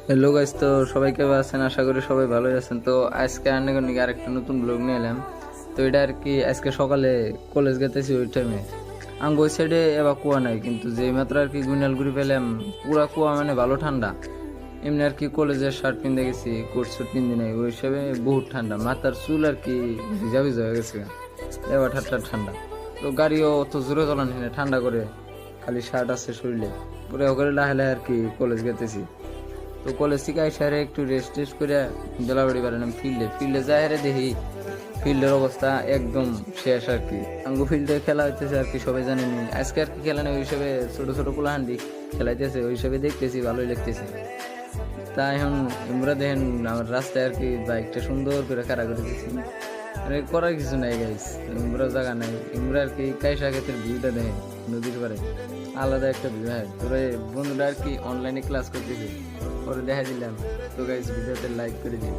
Hello guys, তো সবাই কেমন আছেন? আশা করি সবাই ভালোই আছেন। তো আজকে আরেকটা নতুন ব্লগ নিয়ে এলাম। তো এটা আর কি, আজকে সকালে কলেজ গেতেছি ওই টাইমে আঙ্গ ওই সাইডে এবার কুয়া নাই, কিন্তু যেই মাত্র আর কি গুইনালগুড়ি পেলাম পুরা কুয়া, মানে ভালো ঠান্ডা। এমনি আর কি কলেজের শার্ট পিনতে গেছি, কোট শুট পিনতে নাই, ওই হিসাবে বহুত ঠান্ডা। মাথার চুল আর কি ভিজা ভিজা হয়ে গেছে, এবার ঠাট্টা ঠান্ডা। তো গাড়িও অত জোরে চলান না, ঠান্ডা করে, খালি শার্ট আছে শরীরে, পুরো করে লাহে লাহে আর কি কলেজ গেতেছি। তো কলেজ থেকে আইসারে একটু রেস্ট টেস্ট করে জেলাবাড়ি বেড়ালাম ফিল্ডে যাই হারে দেখি ফিল্ডের অবস্থা একদম শেষ আর কি। আঙ্গু ফিল্ডে খেলা হইতেছে আর কি, সবাই জানেনি আজকে আর কি খেলা নেই, ওই হিসাবে ছোট ছোট পোলাহান্ডি খেলাইতেছে, ওই হিসাবে দেখতেছি, ভালোই লাগতেছে। তা এখন ইমরা দেখেন আমার রাস্তায় আর কি বাইকটা সুন্দর করে খাড়া করে দিয়েছি, মানে করার কিছু নাই গাইস, ইমরা জায়গা নাই। ইমরা আর কি কাইসা ক্ষেতের ভিউটা দেখেন, নদীর পারে আলাদা একটা ভিউ। হ্যাঁ, তোরা বন্ধুরা আর কি অনলাইনে ক্লাস করতেছে, পরে দেখা দিলাম। তো গাইস, ভিডিওতে লাইক করে দিন।